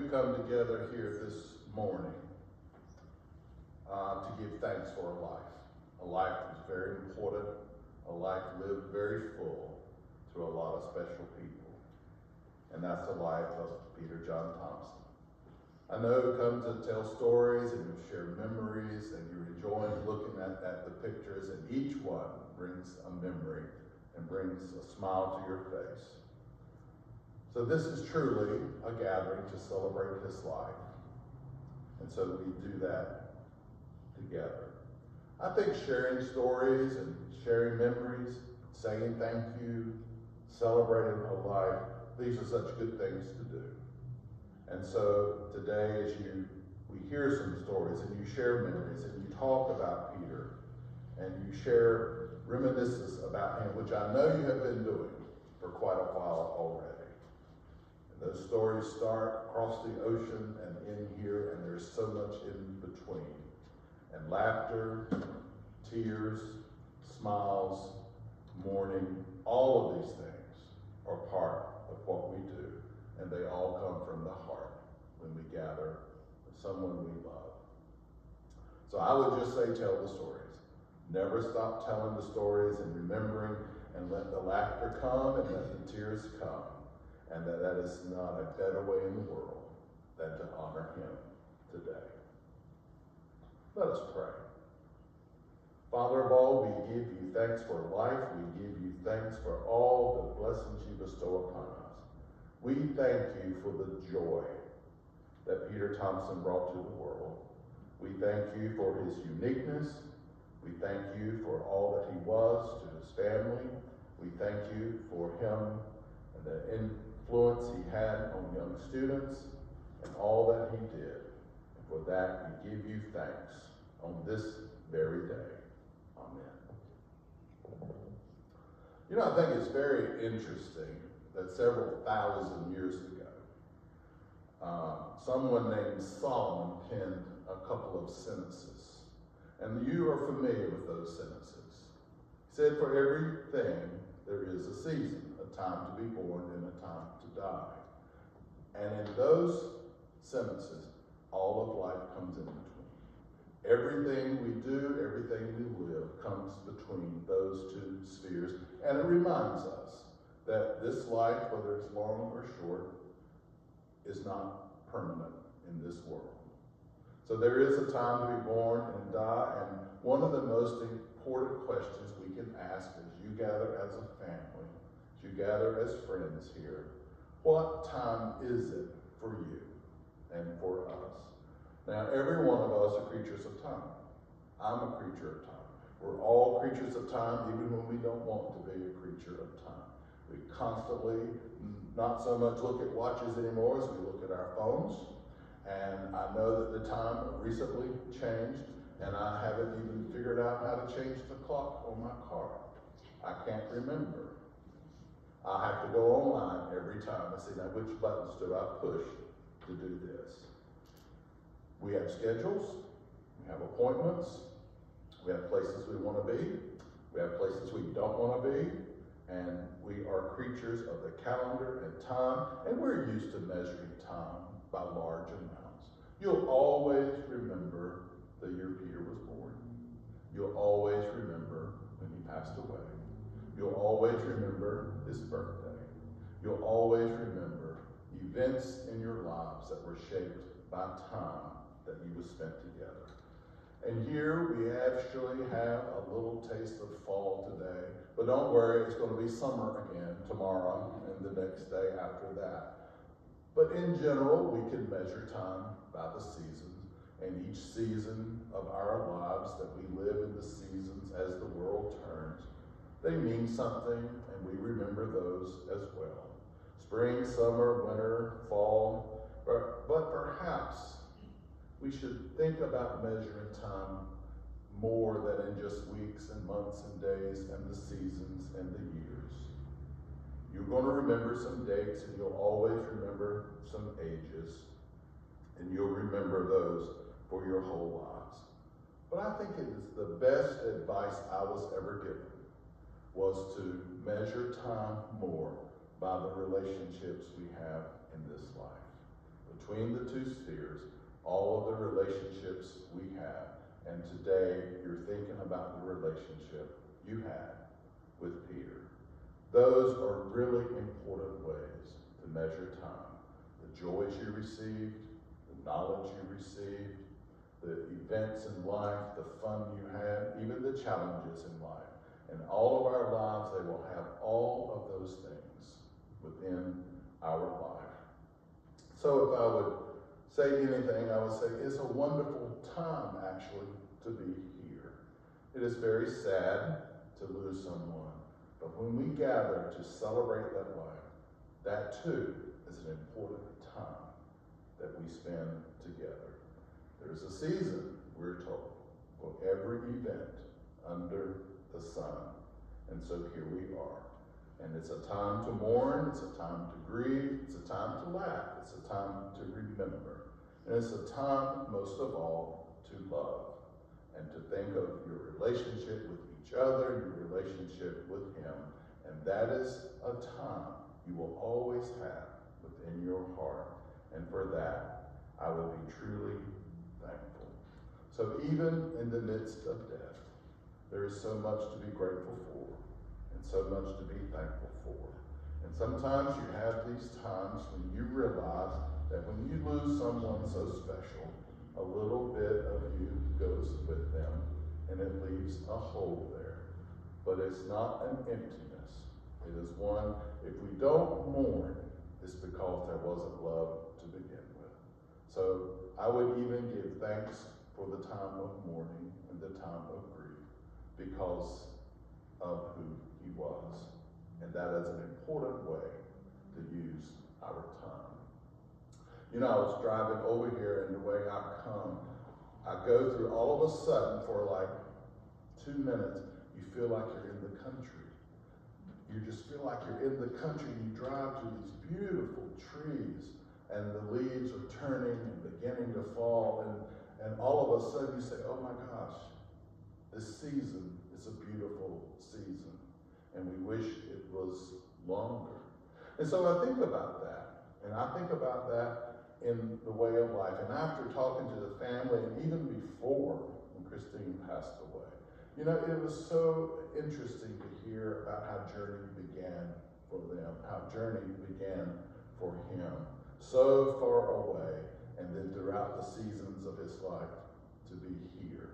we've come together here this morning to give thanks for a life that's very important, a life lived very full through a lot of special people. And that's the life of Peter John Thomson. I know you come to tell stories and you share memories and you're enjoying looking at the pictures, and each one brings a memory and brings a smile to your face. So this is truly a gathering to celebrate his life. And so we do that together. I think sharing stories and sharing memories, saying thank you, celebrating a life, these are such good things to do. And so today, as we hear some stories and you share memories and you talk about Peter and you share reminiscences about him, which I know you have been doing for quite a while already. And those stories start across the ocean and in here, and there's so much in between. And laughter, tears, smiles, mourning, all of these things are part of what we do. And they all come from the heart when we gather with someone we love. So I would just say, tell the stories. Never stop telling the stories and remembering, and let the laughter come and let the tears come. And that is not a better way in the world than to honor him today. Let us pray. Father of all, we give you thanks for life. We give you thanks for all the blessings you bestow upon us. We thank you for the joy that Peter Thomson brought to the world. We thank you for his uniqueness. We thank you for all that he was to his family. We thank you for him and the influence he had on young students and all that he did. And for that, we give you thanks on this very day. Amen. You know, I think it's very interesting that several thousand years ago, someone named Solomon penned a couple of sentences. And you are familiar with those sentences. He said, for everything there is a season, a time to be born and a time to die. And in those sentences, all of life comes in between. Everything we do, everything we live comes between those two spheres. And it reminds us that this life, whether it's long or short, is not permanent in this world. So there is a time to be born and die, and one of the most important questions we can ask as you gather as a family, as you gather as friends here, what time is it for you and for us? Now, every one of us are creatures of time. I'm a creature of time. We're all creatures of time, even when we don't want to be a creature of time. We constantly, not so much look at watches anymore as we look at our phones. And I know that the time recently changed, and I haven't even figured out how to change the clock on my car. I can't remember. I have to go online every time and see, now which buttons do I push to do this? We have schedules, we have appointments, we have places we want to be, we have places we don't want to be, and we are creatures of the calendar and time, and we're used to measuring time by large amounts. You'll always remember the year Peter was born. You'll always remember when he passed away. You'll always remember his birthday. You'll always remember events in your lives that were shaped by time that you spent together. And here we actually have a little taste of fall today. But don't worry, it's going to be summer again tomorrow and the next day after that. But in general, we can measure time by the seasons. And each season of our lives that we live in the seasons as the world turns, they mean something, and we remember those as well. Spring, summer, winter, fall. But perhaps we should think about measuring time more than in just weeks and months and days and the seasons and the years. You're going to remember some dates, and you'll always remember some ages, and you'll remember those for your whole lives. But I think it is the best advice I was ever given was to measure time more by the relationships we have in this life. between the two spheres, all of the relationships we have. And today, you're thinking about the relationship you had with Peter. Those are really important ways to measure time. The joys you received, the knowledge you received, the events in life, the fun you had, even the challenges in life. In all of our lives, they will have all of those things within our life. So if I would say anything, I would say it's a wonderful time, actually, to be here. It is very sad to lose someone, but when we gather to celebrate that life, that too is an important time that we spend together. There's a season, we're told, for every event under the sun. And so here we are. And it's a time to mourn, it's a time to grieve, it's a time to laugh, it's a time to remember. And it's a time, most of all, to love and to think of your relationship with each other, your relationship with Him. And that is a time you will always have within your heart. And for that, I would be truly thankful. So even in the midst of death, there is so much to be grateful for and so much to be thankful for. And sometimes you have these times when you realize that when you lose someone so special, a little bit of you goes with them and it leaves a hole there. But it's not an emptiness. It is one, if we don't mourn, it's because there wasn't love to begin with. So I would even give thanks for the time of mourning and the time of grief because of who He was. And that is an important way to use our time. You know, I was driving over here and the way I come, I go through all of a sudden for like 2 minutes, you feel like you're in the country. You just feel like you're in the country. You drive through these beautiful trees and the leaves are turning and beginning to fall. And all of a sudden you say, oh my gosh, this season is a beautiful season. And we wish it was longer. And so I think about that. And I think about that in the way of life. And after talking to the family, and even before when Christine passed away, you know, it was so interesting to hear about how Journey began for them, how Journey began for him, so far away, and then throughout the seasons of his life to be here.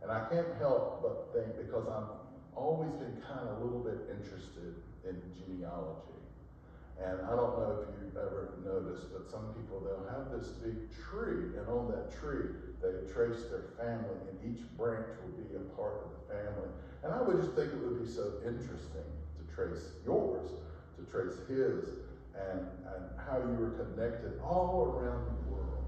And I can't help but think, because I've always been kind of a little bit interested in genealogy. And I don't know if you've ever noticed, but some people, they'll have this big tree, and on that tree, they trace their family, and each branch will be a part of the family. And I would just think it would be so interesting to trace yours, to trace his, and how you were connected all around the world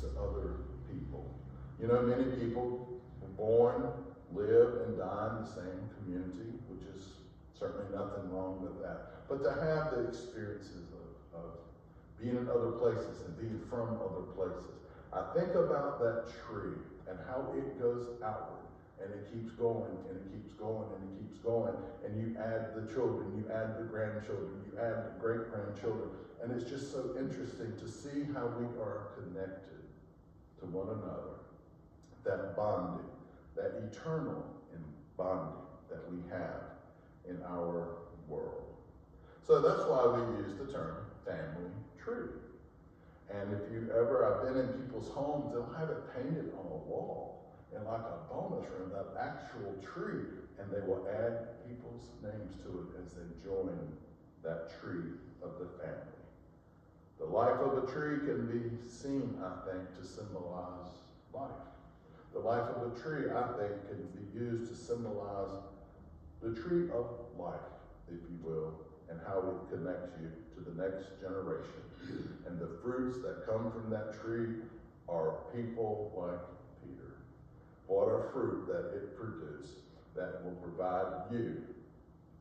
to other people. You know, many people were born, live, and die in the same community, which is certainly nothing wrong with that. But to have the experiences of being in other places and being from other places. I think about that tree and how it goes outward, and it keeps going, and it keeps going, and it keeps going. And you add the children, you add the grandchildren, you add the great-grandchildren. And it's just so interesting to see how we are connected to one another. That bonding, that eternal bonding that we have in our world. So that's why we use the term family tree. And if you ever, I've been in people's homes, they'll have it painted on a wall in like a bonus room, that actual tree, and they will add people's names to it as they join that tree of the family. The life of a tree can be seen, I think, to symbolize life. The life of a tree, I think, can be used to symbolize the tree of life, if you will, and how it connects you to the next generation. And the fruits that come from that tree are people like Peter. What a fruit that it produced that will provide you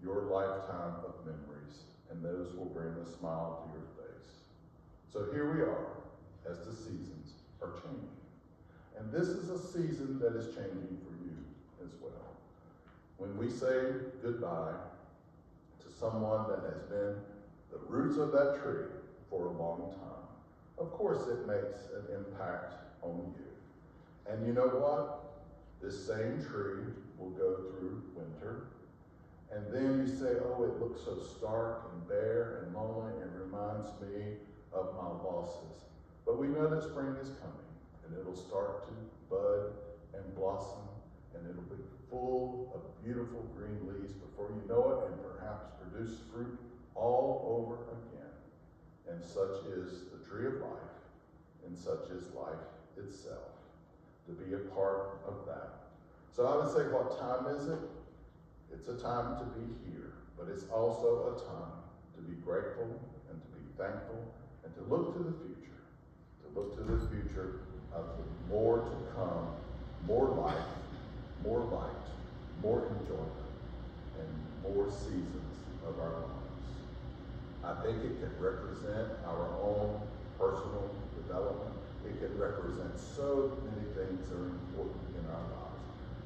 your lifetime of memories, and those will bring a smile to your face. So here we are as the seasons are changing. And this is a season that is changing for you as well. When we say goodbye to someone that has been the roots of that tree for a long time, of course it makes an impact on you. And you know what? This same tree will go through winter, and then you say, oh, it looks so stark and bare and lonely and reminds me of my losses. But we know that spring is coming, and it'll start to bud and blossom, and it'll be full of beautiful green leaves before you know it, and perhaps produce fruit all over again. And such is the tree of life, and such is life itself, to be a part of that. So I would say, what time is it? It's a time to be here, but it's also a time to be grateful and to be thankful and to look to the future, of more to come, more life, more light, more enjoyment, and more seasons of our lives. I think it can represent our own personal development. It can represent so many things that are important in our lives.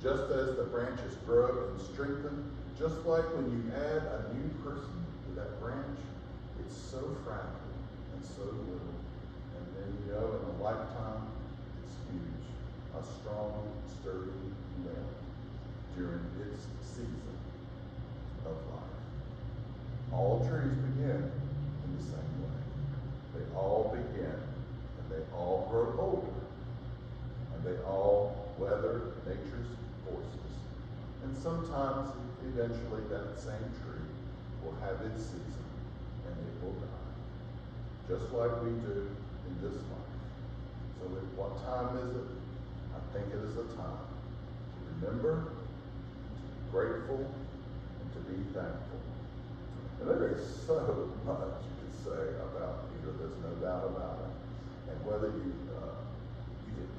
Just as the branches grow and strengthen, just like when you add a new person to that branch, it's so fragile and so little. And then, you know, in a lifetime, it's huge. A strong, sturdy limb during its season of life. All trees begin in the same way. They all begin, and they all grow older, and they all weather nature's forces. And sometimes, eventually, that same tree will have its season, and it will die, just like we do in this life. So what time is it? I think it is a time to remember, to be grateful, and to be thankful. And there is so much you could say about Peter, there's no doubt about it. And whether you can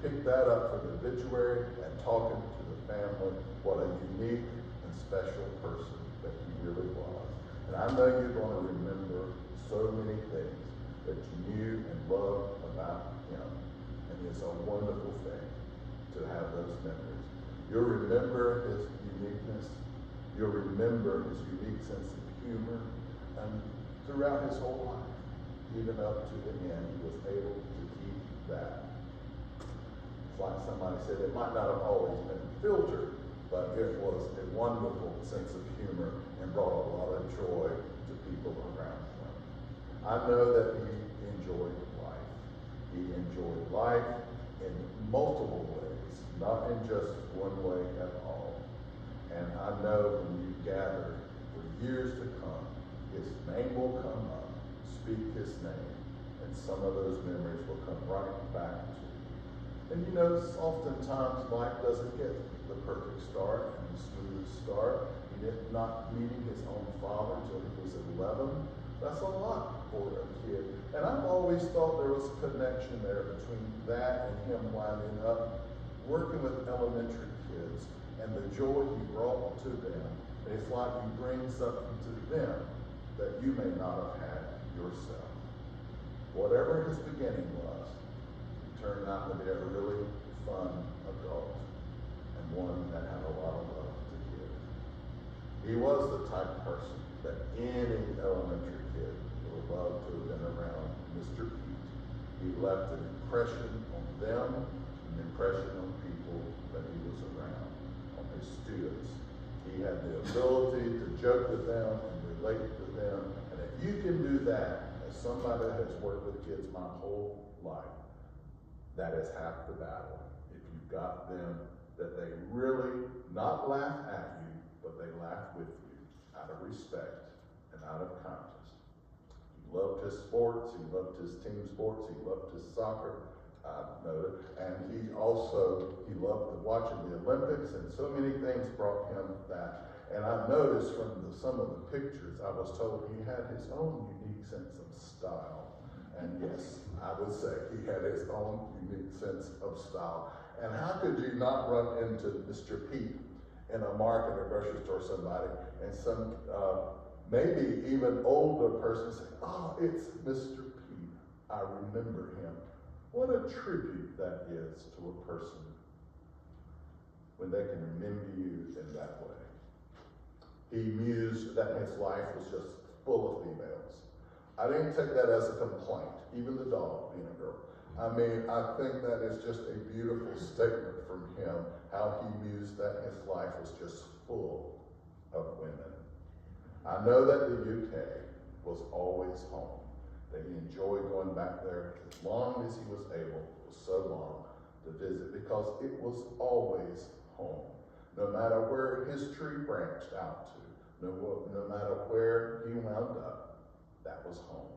pick that up from the obituary and talking to the family, what a unique and special person that he really was. And I know you're going to remember so many things that you knew and loved about him. And it's a wonderful thing to have those memories. You'll remember his uniqueness. You'll remember his unique sense of humor. And throughout his whole life, even up to the end, he was able to keep that. It's like somebody said, it might not have always been filtered, but it was a wonderful sense of humor and brought a lot of joy to people around him. I know that he enjoyed life. He enjoyed life in multiple ways, not in just one way at all. And I know when you gather for years to come, his name will come up, speak his name, and some of those memories will come right back to you. And you know, oftentimes life doesn't get the perfect start and the smooth start. He did not meeting his own father until he was 11. That's a lot for a kid. And I've always thought there was a connection there between that and him winding up working with elementary kids and the joy he brought to them. And it's like you bring something to them that you may not have had yourself. Whatever his beginning was, he turned out to be a really fun adult and one that had a lot of love to give. He was the type of person that any elementary kid would love to have been around Mr. Pete. He left an impression on them, an impression on people that he was around, on his students. He had the ability to joke with them and relate to them. And if you can do that, as somebody that has worked with kids my whole life, that is half the battle. If you've got them that they really not laugh at you, but they laugh with you out of respect and out of kindness. He loved his sports. He loved his team sports. He loved his soccer. I noted. And he loved watching the Olympics, and so many things brought him that. And I noticed from some of the pictures, I was told he had his own unique sense of style. And yes, I would say he had his own unique sense of style. And how could you not run into Mr. Pete in a market or grocery store, somebody, and some maybe even older person say, oh, it's Mr. Pete. I remember him. What a tribute that is to a person when they can remember you in that way. He mused that his life was just full of females. I didn't take that as a complaint, even the dog being a girl. I mean, I think that is just a beautiful statement from him, how he mused that his life was just full of women. I know that the UK was always home, that he enjoyed going back there as long as he was able, for so long, to visit, because it was always home. No matter where his tree branched out to, no matter where he wound up, that was home.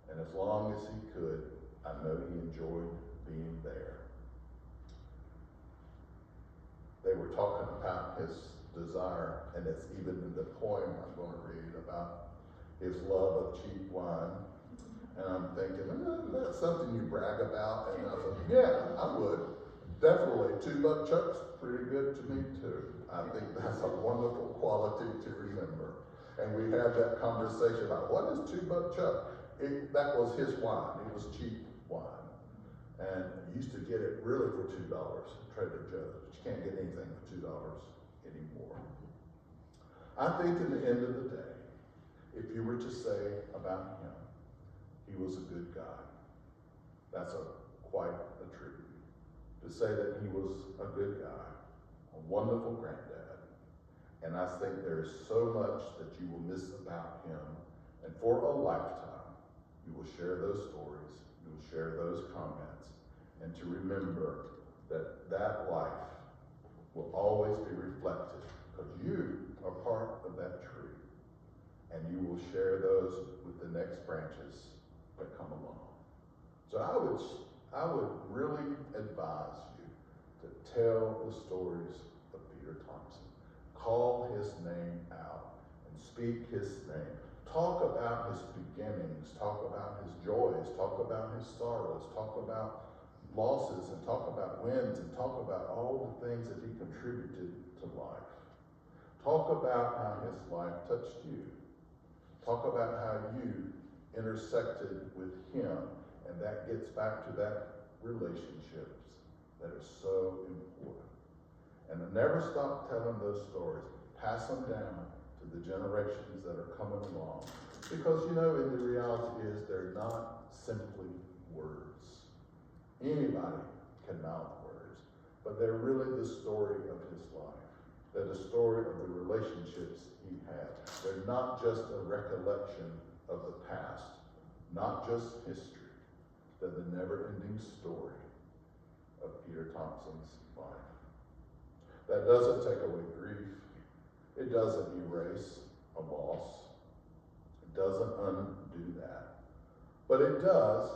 And as long as he could, I know he enjoyed being there. They were talking about his desire, and it's even in the poem I'm going to read about his love of cheap wine. And I'm thinking, that's something you brag about. And I said, yeah, I would. Definitely. $2 Chuck's pretty good to me too. I think that's a wonderful quality to remember. And we had that conversation about what is $2 Chuck? That was his wine. It was cheap wine. And you used to get it really for $2 at Trader Joe's, but you can't get anything for $2 anymore. I think in the end of the day, if you were to say about him, he was a good guy. That's quite a tribute. To say that he was a good guy, a wonderful granddad. And I think there's so much that you will miss about him. And for a lifetime, you will share those stories, you will share those comments, and to remember that that life will always be reflected, because you are part of that tree, and you will share those with the next branches that come along. So I would really advise you to tell the stories of Peter Thomson. Call his name out and speak his name. Talk about his beginnings, talk about his joys, talk about his sorrows, talk about losses, and talk about wins, and talk about all the things that he contributed to life. Talk about how his life touched you. Talk about how you intersected with him, and that gets back to that relationships that are so important. And never stop telling those stories. Pass them down to the generations that are coming along. Because, in the reality is they're not simply words. Anybody can mouth words, but they're really the story of his life. They're the story of the relationships he had. They're not just a recollection of the past, not just history. They're the never-ending story of Peter Thomson's life. That doesn't take away grief. It doesn't erase a loss. It doesn't undo that. But it does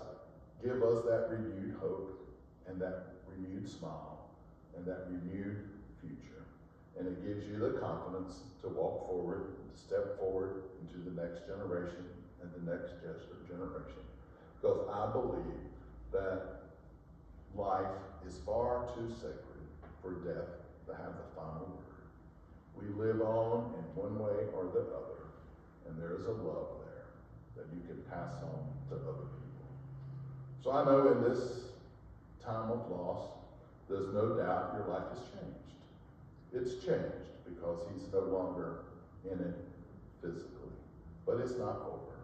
give us that renewed hope and that renewed smile and that renewed future. And it gives you the confidence to walk forward, to step forward into the next generation and the next generation. Because I believe that life is far too sacred for death to have the final word. We live on in one way or the other, and there is a love there that you can pass on to other people. So I know in this time of loss, there's no doubt your life has changed. It's changed because he's no longer in it physically, but it's not over.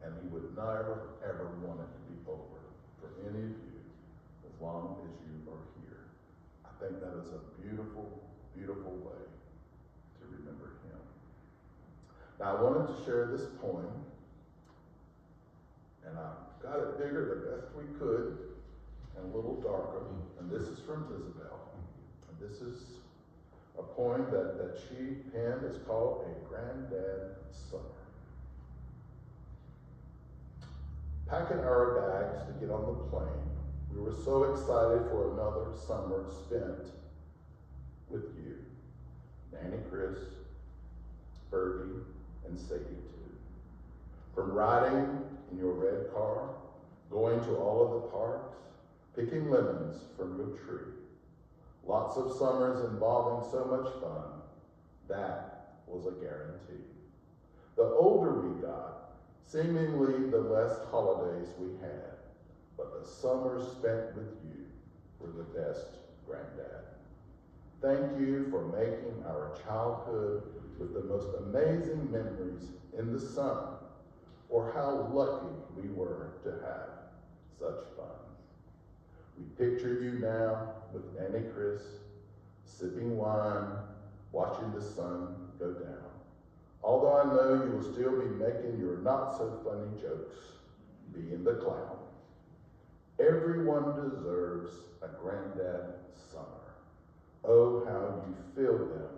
And he would never, ever want it to be over for any of you as long as you are here. I think that is a beautiful, beautiful way to remember him. Now, I wanted to share this poem, and I got it bigger the best we could and a little darker. And this is from Isabel. And this is a poem that she penned. It's called A Granddad Summer. Packing our bags to get on the plane, we were so excited for another summer spent with you, Nanny Chris, Bertie, and Sadie too. From riding in your red car, going to all of the parks, picking lemons from your tree. Lots of summers involving so much fun, that was a guarantee. The older we got, seemingly the less holidays we had, but the summers spent with you were the best, Granddad. Thank you for making our childhood with the most amazing memories in the sun, or how lucky we were to have such fun. We picture you now with Nanny Chris, sipping wine, watching the sun go down. Although I know you will still be making your not-so-funny jokes, being the clown. Everyone deserves a granddad summer. Oh, how you fill them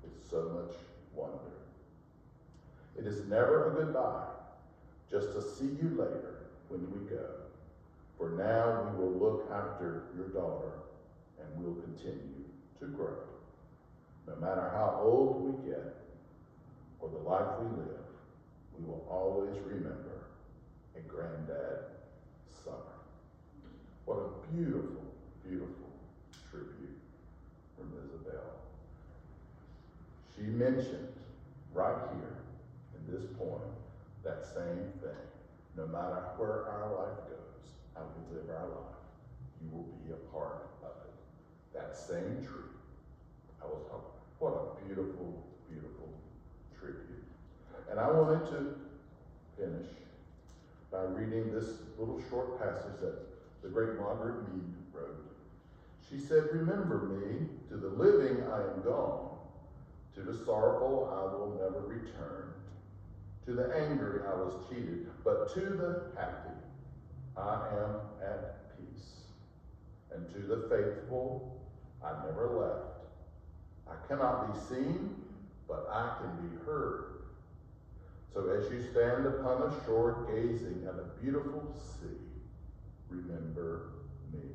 with so much wonder. It is never a goodbye, just a see you later when we go. For now we will look after your daughter and we'll continue to grow. No matter how old we get or the life we live, we will always remember a granddad summer. What a beautiful, beautiful tribute from Isabel. She mentioned right here in this poem that same thing. No matter where our life goes, how we live our life, you will be a part of it. That same tree. I was talking, what a beautiful, beautiful tribute. And I wanted to finish by reading this little short passage that the great Margaret Mead wrote. She said, remember me, to the living I am gone, to the sorrowful I will never return, to the angry I was cheated, but to the happy I am at peace, and to the faithful I never left. I cannot be seen, but I can be heard. So as you stand upon a shore gazing at a beautiful sea, remember me.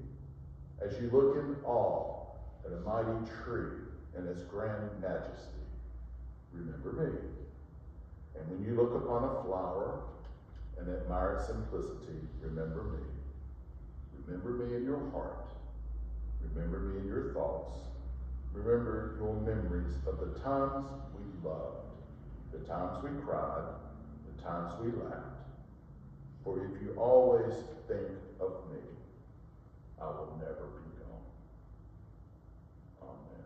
As you look in awe at a mighty tree and its grand majesty, remember me. And when you look upon a flower and admire its simplicity, remember me. Remember me in your heart. Remember me in your thoughts. Remember your memories of the times we loved, the times we cried, the times we laughed. For if you always think of me, I will never be gone. Amen.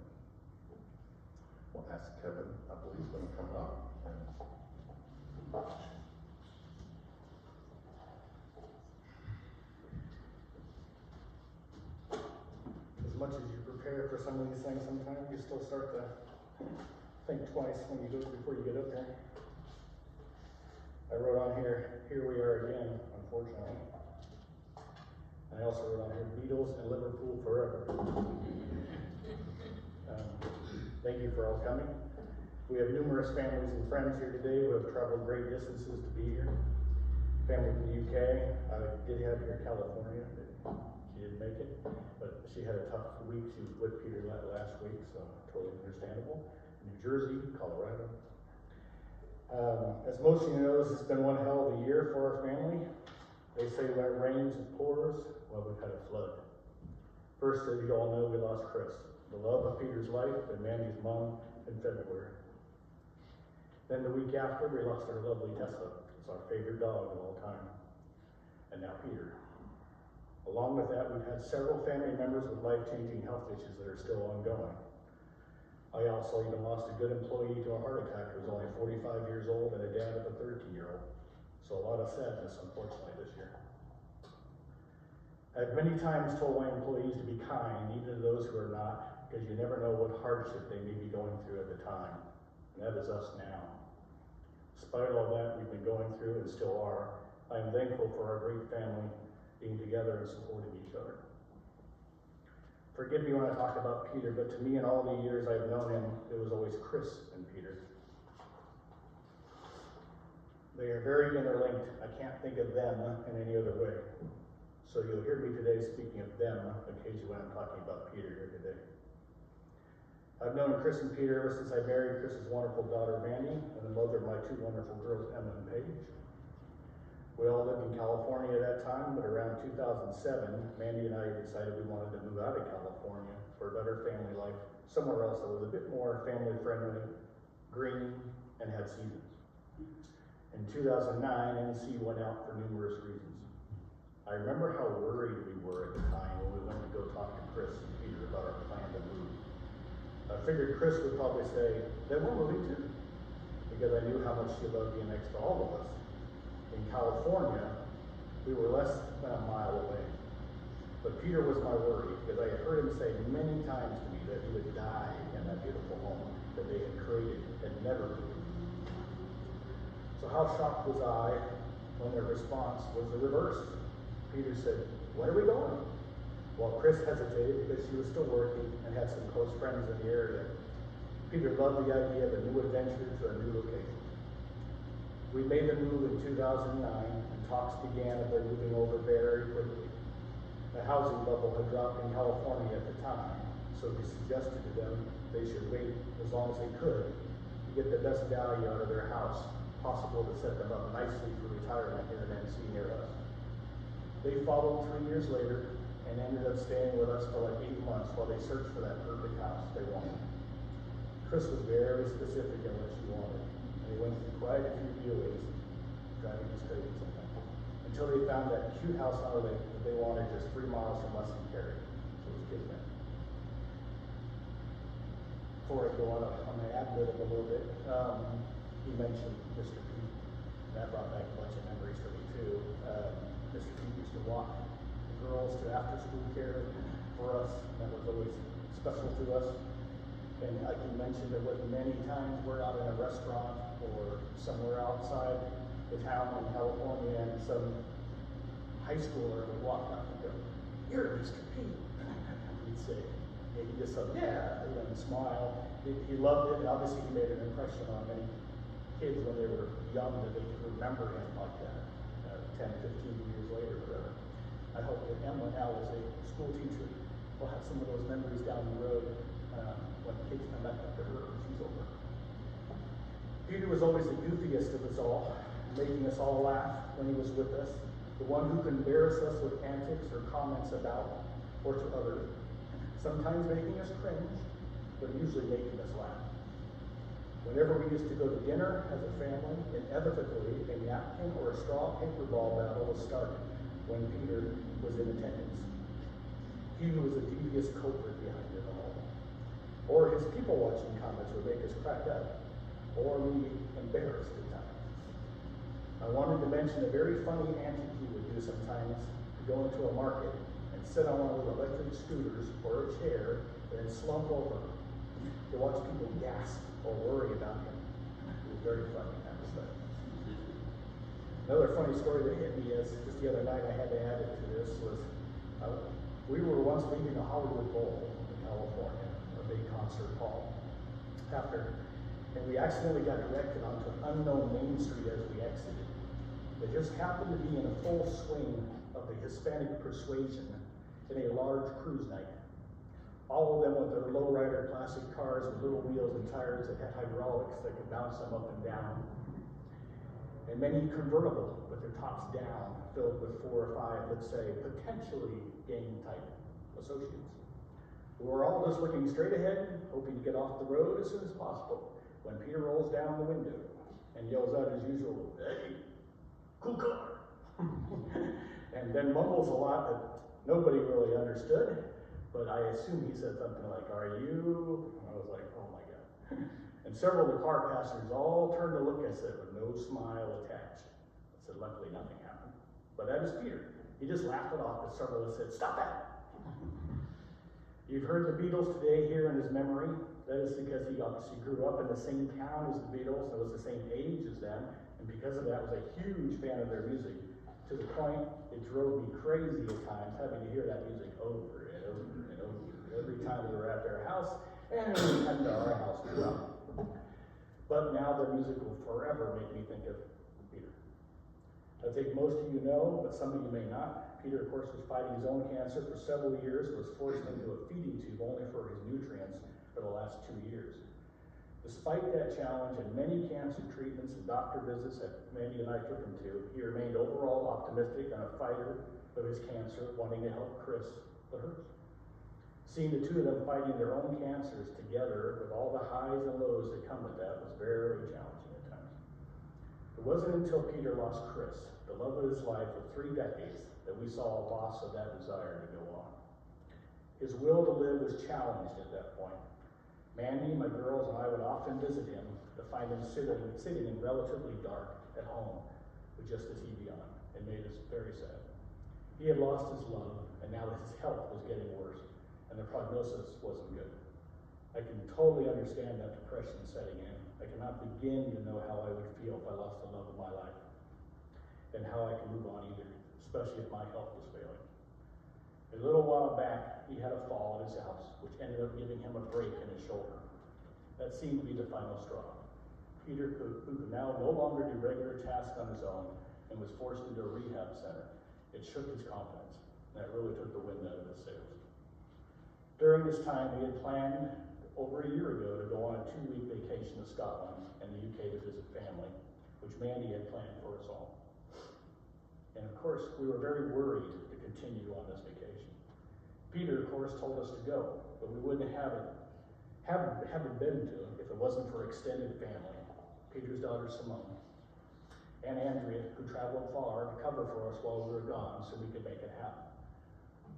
We'll ask Kevin, I believe he's going to come up. As much as you prepare for some of these things, sometimes you still start to think twice when you go before you get up there. I wrote on here we are again, unfortunately. And I also wrote on here, Beatles and Liverpool forever. Thank you for all coming. We have numerous families and friends here today who have traveled great distances to be here. Family from the UK. I did have here California. She didn't make it, but she had a tough week. She was with Peter last week, so totally understandable. New Jersey, Colorado. As most of you know, this has been one hell of a year for our family. They say when it rains, it pours. Well, we've had a flood. First, as you all know, we lost Chris, the love of Peter's life and Mandy's mom in February. Then the week after, we lost our lovely Tessa. It's our favorite dog of all time. And now Peter. Along with that, we've had several family members with life-changing health issues that are still ongoing. I also even lost a good employee to a heart attack who was only 45 years old and a dad of a 13-year-old. So a lot of sadness, unfortunately, this year. I've many times told my employees to be kind, even to those who are not, because you never know what hardship they may be going through at the time. And that is us now. Despite all that we've been going through and still are, I am thankful for our great family being together and supporting each other. Forgive me when I talk about Peter, but to me in all the years I've known him, it was always Chris and Peter. They are very interlinked. I can't think of them in any other way. So you'll hear me today speaking of them occasionally when I'm talking about Peter here today. I've known Chris and Peter ever since I married Chris's wonderful daughter, Mandy, and the mother of my two wonderful girls, Emma and Paige. We all lived in California at that time, but around 2007, Mandy and I decided we wanted to move out of California for a better family life, somewhere else that was a bit more family-friendly, green, and had seasons. In 2009, NC went out for numerous reasons. I remember how worried we were at the time when we went to go talk to Chris and Peter about our plan to move. I figured Chris would probably say, then we're moving too, because I knew how much she loved being next to all of us. In California, we were less than a mile away. But Peter was my worry, because I had heard him say many times to me that he would die in that beautiful home that they had created and never moved. So how shocked was I when their response was the reverse. Peter said, "When are we going?" While Chris hesitated because she was still working and had some close friends in the area. Peter loved the idea of a new adventure to a new location. We made the move in 2009, and talks began of their moving over very quickly. The housing bubble had dropped in California at the time, so we suggested to them they should wait as long as they could to get the best value out of their house, possible to set them up nicely for retirement here in NC near us. They followed 3 years later and ended up staying with us for like 8 months while they searched for that perfect house they wanted. Chris was very specific in what she wanted, and they went through quite a few viewings, driving us crazy sometimes, until they found that cute house on a lake that they wanted just 3 miles from us in Cary. So it was kismet. Before I go on, I'm going to ad lib a little bit. He mentioned Mr. Pete, and that brought back a bunch of memories for me too. Mr. Pete used to walk the girls to after school care for us. That was always special to us. And I can mention there was many times we're out in a restaurant or somewhere outside the town in California, and some high schooler would walk up and go, "You're Mr. Pete." He'd say, and he just said, "Yeah," and smile. He loved it, and obviously he made an impression on many kids when they were young that they could remember him like that, 10, 15 years later, whatever. I hope that Emma now, as a school teacher, will have some of those memories down the road when the kids come back up to her when she's older. Peter was always the goofiest of us all, making us all laugh when he was with us, the one who could embarrass us with antics or comments about or to others, sometimes making us cringe, but usually making us laugh. Whenever we used to go to dinner as a family, inevitably a napkin or a straw paper ball battle was started when Peter was in attendance. He was the devious culprit behind it all. Or his people-watching comments would make us crack up, or be embarrassed at times. I wanted to mention a very funny antic he would do sometimes, to go into a market and sit on one of those electric scooters or a chair and then slump over to watch people gasp or worry about him. It was very funny, that was fun. Another funny story that hit me is, just the other night I had to add it to this, was we were once leaving the Hollywood Bowl in California, a big concert hall, and we accidentally got directed onto an unknown main street as we exited. It just happened to be in a full swing of the Hispanic persuasion in a large cruise night. All of them with their lowrider classic cars with little wheels and tires that had hydraulics that could bounce them up and down. And many convertible with their tops down, filled with 4 or 5, let's say, potentially gang-type associates, who are all just looking straight ahead, hoping to get off the road as soon as possible, when Peter rolls down the window and yells out as usual, "Hey, cool car," and then mumbles a lot that nobody really understood, but I assume he said something like, "Are you?" I was like, oh my God. And several of the car passengers all turned to look at us with no smile attached. I said, luckily nothing happened. But that was Peter. He just laughed it off as several of us said, "Stop that." You've heard the Beatles today here in his memory. That is because he obviously grew up in the same town as the Beatles and was the same age as them, and because of that was a huge fan of their music, to the point it drove me crazy at times having to hear that music over and over and over every time we were at their house, and when we come to our house as well. But now their music will forever make me think of Peter. I think most of you know, but some of you may not. Peter, of course, was fighting his own cancer for several years, was forced into a feeding tube only for his nutrients for the last 2 years. Despite that challenge and many cancer treatments and doctor visits that Mandy and I took him to, he remained overall optimistic and a fighter of his cancer, wanting to help Chris with hers. Seeing the two of them fighting their own cancers together with all the highs and lows that come with that was very challenging at times. It wasn't until Peter lost Chris, the love of his life of 3 decades, that we saw a loss of that desire to go on. His will to live was challenged at that point. Mandy, my girls, and I would often visit him to find him sitting in relatively dark at home, with just the TV on. It made us very sad. He had lost his love, and now his health was getting worse, and the prognosis wasn't good. I can totally understand that depression setting in. I cannot begin to know how I would feel if I lost the love of my life, and how I can move on either, especially if my health was failing. A little while back, he had a fall at his house, which ended up giving him a break in his shoulder. That seemed to be the final straw. Peter, who could now no longer do regular tasks on his own and was forced into a rehab center, it shook his confidence. That really took the wind out of his sails. During this time, we had planned over a year ago to go on a 2-week vacation to Scotland and the UK to visit family, which Mandy had planned for us all. And of course, we were very worried to continue on this vacation. Peter, of course, told us to go, but we wouldn't haven't been to if it wasn't for extended family. Peter's daughter Simone and Andrea, who traveled far to cover for us while we were gone so we could make it happen.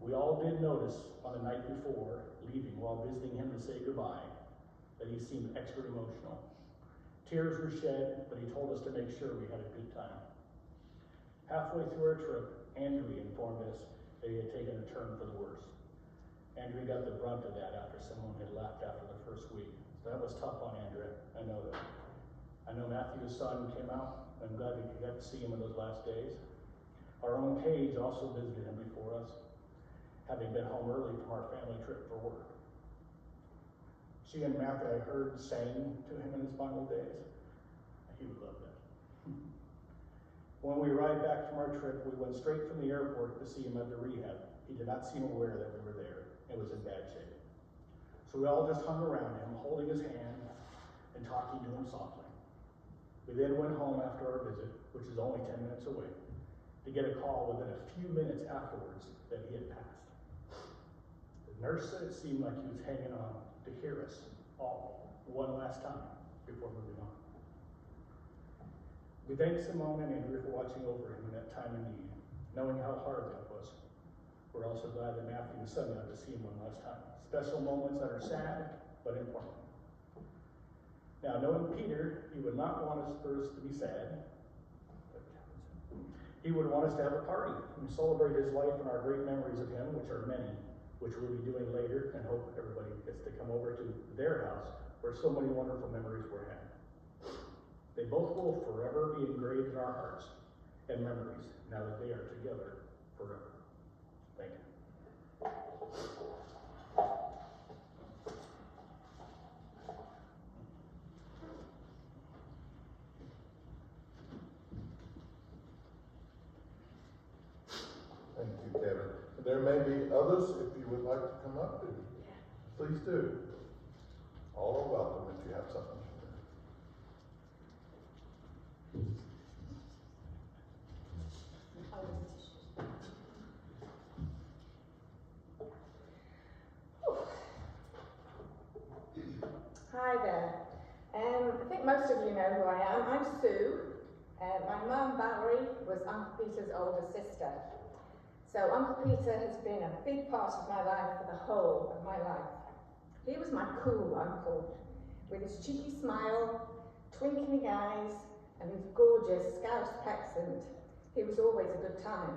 We all did notice on the night before leaving, while visiting him to say goodbye, that he seemed extra emotional. Tears were shed, but he told us to make sure we had a good time. Halfway through our trip, Andrea informed us that he had taken a turn for the worse. Andrea got the brunt of that after someone had left after the first week. So that was tough on Andrea, I know that. I know Matthew's son came out. I'm glad we got to see him in those last days. Our own Paige also visited him before us, having been home early from our family trip for work. She and Matthew, I heard, sang to him in his final days. He would love that. When we arrived back from our trip, we went straight from the airport to see him at the rehab. He did not seem aware that we were there and was in bad shape. So we all just hung around him, holding his hand and talking to him softly. We then went home after our visit, which is only 10 minutes away, to get a call within a few minutes afterwards that he had passed. The nurse said it seemed like he was hanging on to hear us all one last time before moving on. We thank Simone and Andrew for watching over him in that time of need, knowing how hard that was. We're also glad that Matthew and son got to see him one last time. Special moments that are sad, but important. Now, knowing Peter, he would not want us first to be sad. He would want us to have a party and celebrate his life and our great memories of him, which are many, which we'll be doing later, and hope everybody gets to come over to their house where so many wonderful memories were had. They both will forever be engraved in our hearts and memories now that they are together forever. Thank you. Thank you, Kevin. There may be others, if you would like to come up, please do. All are welcome if you have something to share. Hi there. I think most of you know who I am. I'm Sue. My mum, Valerie, was Uncle Peter's older sister. So Uncle Peter has been a big part of my life for the whole of my life. He was my cool uncle, with his cheeky smile, twinkling eyes, and his gorgeous Scouse accent. He was always a good time.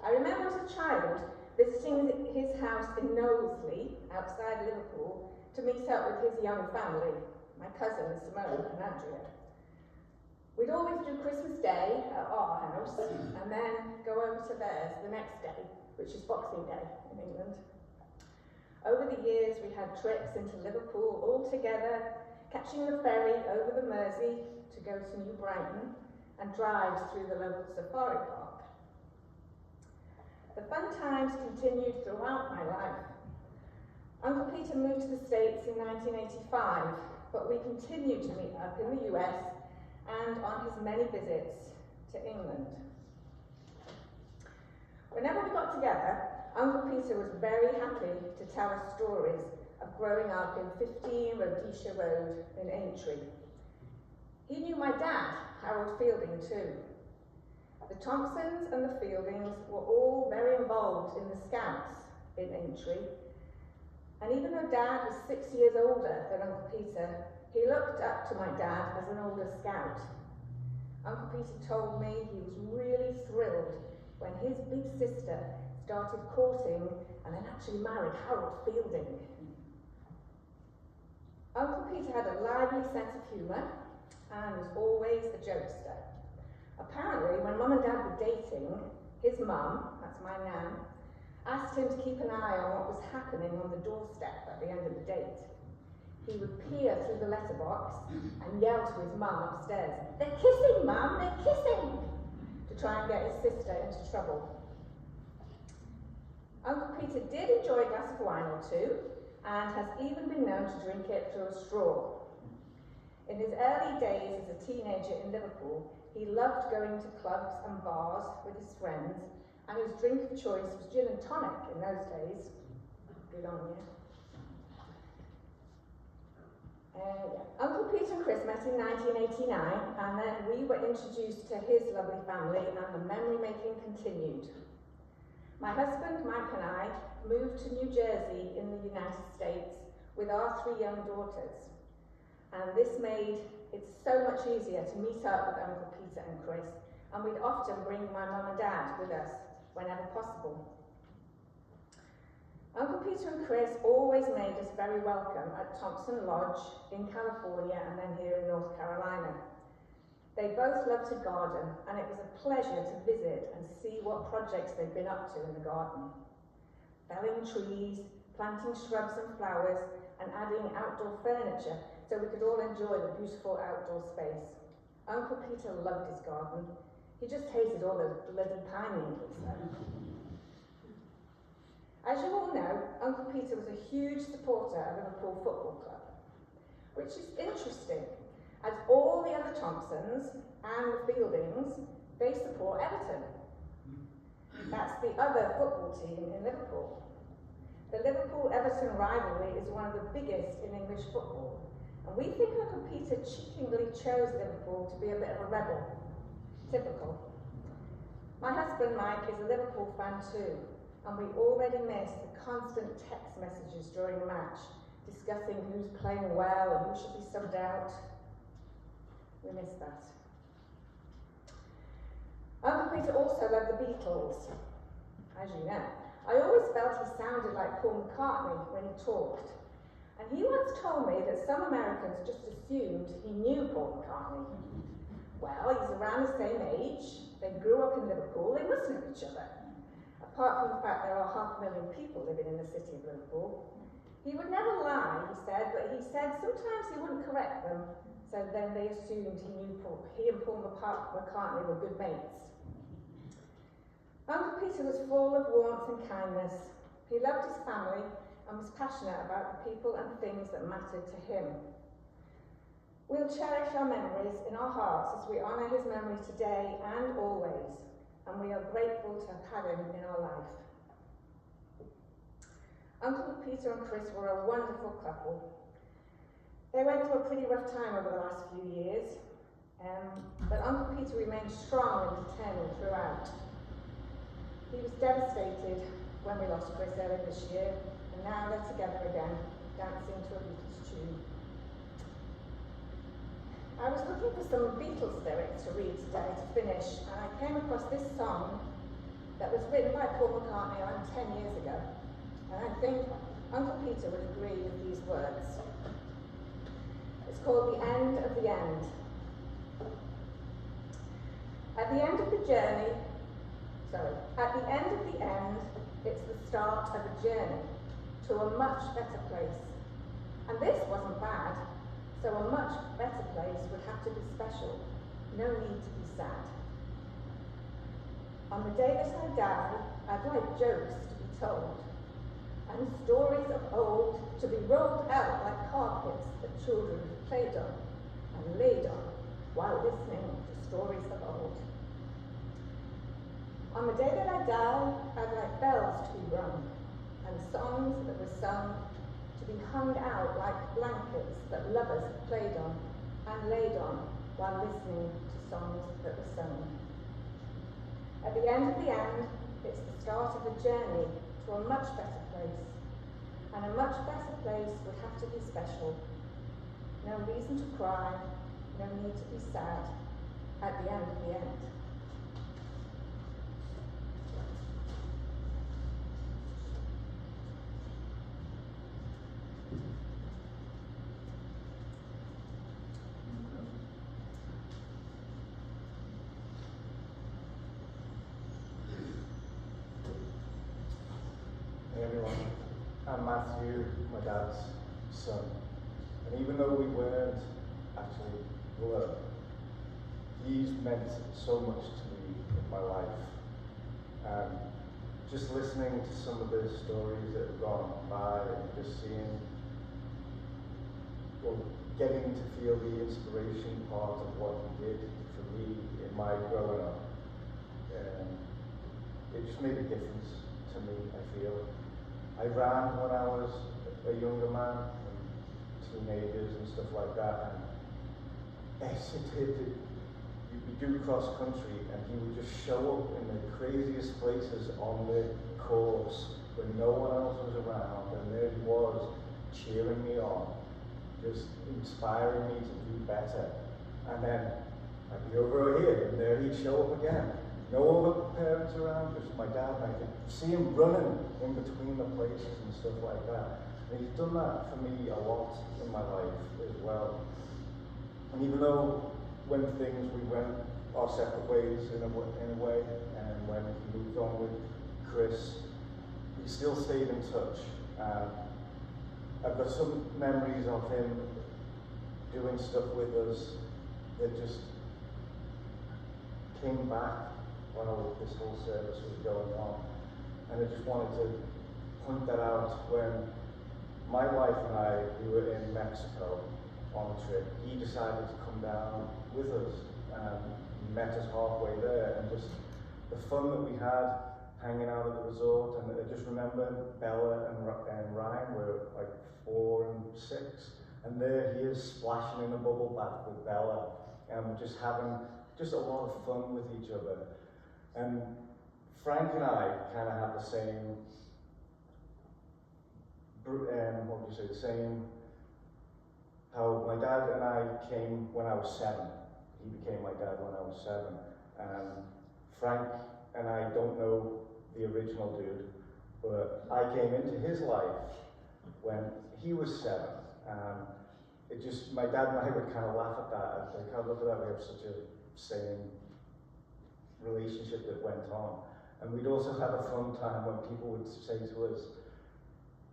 I remember as a child visiting his house in Knowsley, outside Liverpool, to meet up with his young family, my cousins Simone and Andrea. We'd always do Christmas Day at our house and then go over to theirs the next day, which is Boxing Day in England. Over the years, we had trips into Liverpool all together, catching the ferry over the Mersey to go to New Brighton, and drives through the local safari park. The fun times continued throughout my life. Uncle Peter moved to the States in 1985, but we continued to meet up in the US and on his many visits to England. Whenever we got together, Uncle Peter was very happy to tell us stories of growing up in 15 Rhodesia Road in Aintree. He knew my dad, Harold Fielding, too. The Thomsons and the Fieldings were all very involved in the Scouts in Aintree, and even though Dad was 6 years older than Uncle Peter, he looked up to my dad as an older Scout. Uncle Peter told me he was really thrilled when his big sister started courting and then actually married Harold Fielding. Uncle Peter had a lively sense of humour and was always a jokester. Apparently, when Mum and Dad were dating, his mum, that's my nan, asked him to keep an eye on what was happening on the doorstep at the end of the date. He would peer through the letterbox and yell to his mum upstairs, "They're kissing, Mum, they're kissing!" to try and get his sister into trouble. Uncle Peter did enjoy a glass of wine or two, and has even been known to drink it through a straw. In his early days as a teenager in Liverpool, he loved going to clubs and bars with his friends, and his drink of choice was gin and tonic in those days. Good on you. Uncle Peter and Chris met in 1989, and then we were introduced to his lovely family, and the memory-making continued. My husband, Mike, and I moved to New Jersey in the United States with our 3 young daughters, and this made it so much easier to meet up with Uncle Peter and Chris, and we'd often bring my mum and dad with us whenever possible. Uncle Peter and Chris always made us very welcome at Thomson Lodge in California and then here in North Carolina. They both loved to garden, and it was a pleasure to visit and see what projects they'd been up to in the garden. Felling trees, planting shrubs and flowers, and adding outdoor furniture so we could all enjoy the beautiful outdoor space. Uncle Peter loved his garden. He just hated all those bloody pine needles though. As you all know, Uncle Peter was a huge supporter of Liverpool Football Club, which is interesting, as all the other Thomsons and the Fieldings, they support Everton. That's the other football team in Liverpool. The Liverpool-Everton rivalry is one of the biggest in English football, and we think Uncle Peter cheekily chose Liverpool to be a bit of a rebel. Typical. My husband Mike is a Liverpool fan too, and we already miss the constant text messages during the match, discussing who's playing well and who should be subbed out. We miss that. Uncle Peter also loved the Beatles, as you know. I always felt he sounded like Paul McCartney when he talked, and he once told me that some Americans just assumed he knew Paul McCartney. Well, he's around the same age, they grew up in Liverpool, they must know each other. Apart from the fact there are 500,000 people living in the city of Liverpool. He would never lie, he said, but he said sometimes he wouldn't correct them, so then they assumed he and Paul McCartney were good mates. Uncle Peter was full of warmth and kindness. He loved his family and was passionate about the people and things that mattered to him. We'll cherish our memories in our hearts as we honour his memory today and always, and we are grateful to have had him in our life. Uncle Peter and Chris were a wonderful couple. They went through a pretty rough time over the last few years, but Uncle Peter remained strong and determined throughout. He was devastated when we lost Chris earlier this year, and now they're together again, dancing to a Beatles tune. I was looking for some Beatles lyrics to read today to finish, and I came across this song that was written by Paul McCartney around 10 years ago, and I think Uncle Peter would agree with these words. It's called The End of the End. At the end of the end, it's the start of a journey to a much better place. And this wasn't bad, so a much better place would have to be special, no need to be sad. On the day that I die, I'd like jokes to be told, and stories of old to be rolled out like carpets that children played on and laid on while listening to stories of old. On the day that I die, I'd like bells to be rung, and songs that were sung to be hung out like blankets that lovers played on and laid on while listening to songs that were sung. At the end of the end, it's the start of a journey to a much better place, and a much better place would have to be special. No reason to cry, no need to be sad, at the end of the end. Hey everyone, I'm Matthew, my dad's son. And even though we weren't actually blood, he's meant so much to me in my life. Just listening to some of the stories that have gone by and just seeing, well, getting to feel the inspiration part of what he did for me in my growing up. It just made a difference to me, I feel. I ran when I was a younger man, and teenagers and stuff like that, and you do cross country, and he would just show up in the craziest places on the course when no one else was around, and there he was, cheering me on, just inspiring me to do better. And then I'd be over here, and there he'd show up again. No other parents around, just my dad, and I could see him running in between the places and stuff like that. And he's done that for me a lot in my life as well. And even though when we went our separate ways in a way, and when he moved on with Chris, we still stayed in touch. I've got some memories of him doing stuff with us that just came back while this whole service was going on. And I just wanted to point that out. When my wife and I, we were in Mexico on a trip, he decided to come down with us. He met us halfway there, and just the fun that we had hanging out at the resort. And I just remember Bella and Ryan were like 4 and 6, and there he is splashing in a bubble bath with Bella, and just having just a lot of fun with each other. And Frank and I kind of have the same, how my dad and I came when I was 7. He became my dad when I was 7. Frank and I don't know the original dude, but I came into his life when he was 7. My dad and I would kind of laugh at that. I kind of look at that, we have such a same relationship that went on. And we'd also have a fun time when people would say to us,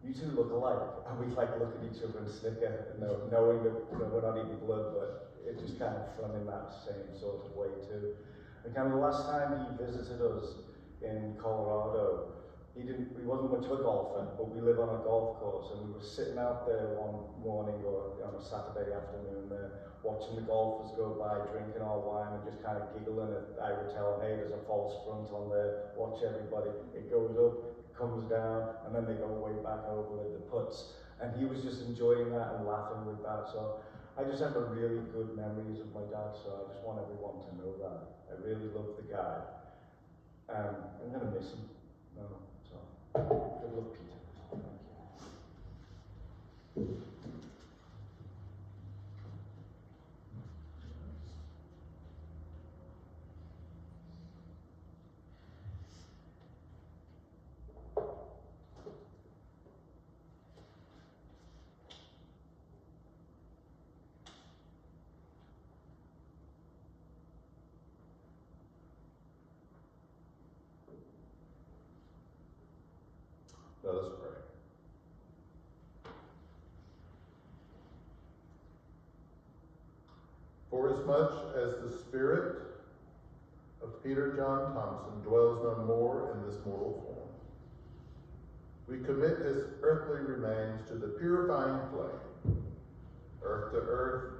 "You two look alike," and we'd like look at each other and snicker, knowing that we're not even blood, but it's just kind of fun in that same sort of way too. And kind of the last time he visited us in Colorado, he wasn't much of a golfer, but we live on a golf course, and we were sitting out there one morning or on a Saturday afternoon there, watching the golfers go by, drinking our wine and just kind of giggling. I would tell him, "Hey, there's a false front on there, watch everybody." It goes up, comes down, and then they go way back over with the putts. And he was just enjoying that and laughing with that. So I just have a really good memories of my dad, so I just want everyone to know that. I really love the guy. I'm gonna miss him. So good luck, Peter. Thank you. Let us pray. Forasmuch as the spirit of Peter John Thomson dwells no more in this mortal form, we commit his earthly remains to the purifying flame, earth to earth,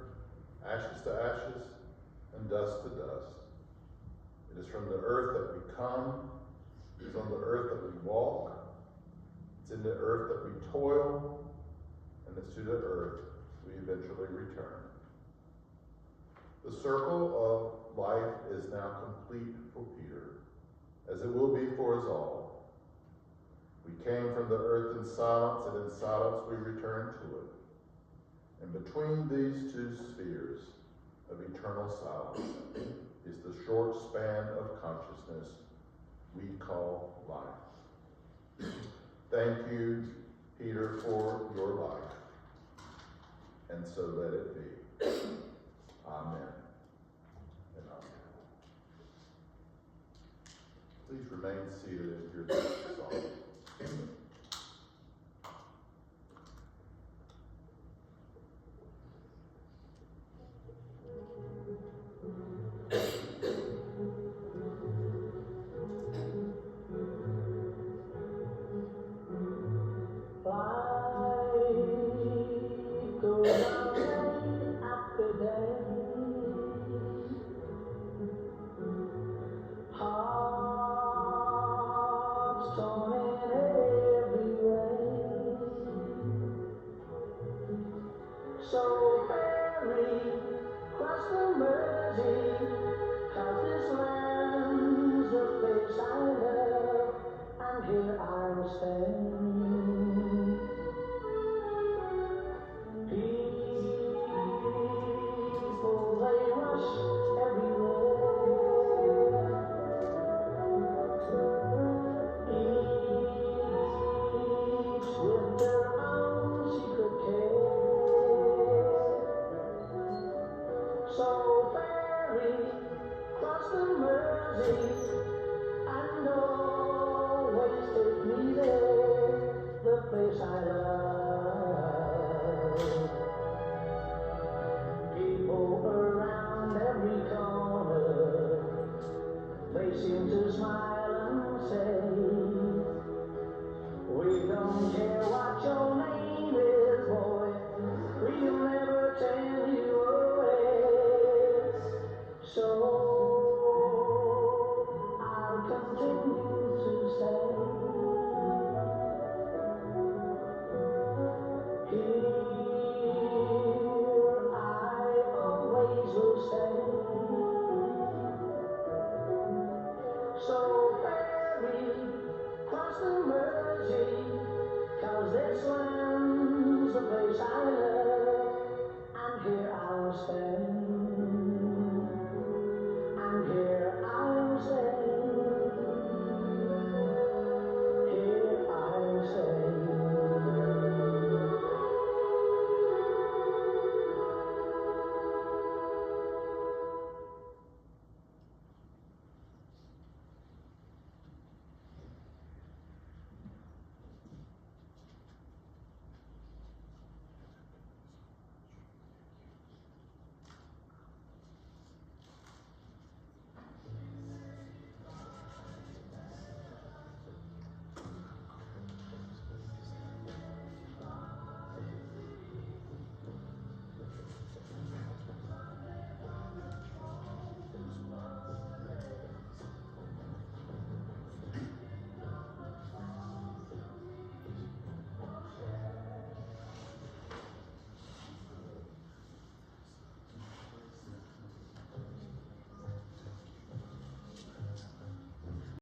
ashes to ashes, and dust to dust. It is from the earth that we come, it is on the earth that we walk, it's in the earth that we toil, and it's to the earth we eventually return. The circle of life is now complete for Peter, as it will be for us all. We came from the earth in silence, and in silence we return to it. And between these two spheres of eternal silence, is the short span of consciousness we call life. Thank you, Peter, for your life, and so let it be. Amen and amen. Please remain seated and hear the song. So ferry, cross the Mersey, 'cause this land's the place I love, and here I'm staying. People, they rush everywhere, each with their own secret care. So ferry, cross the Mersey, and always take me there, the place I love.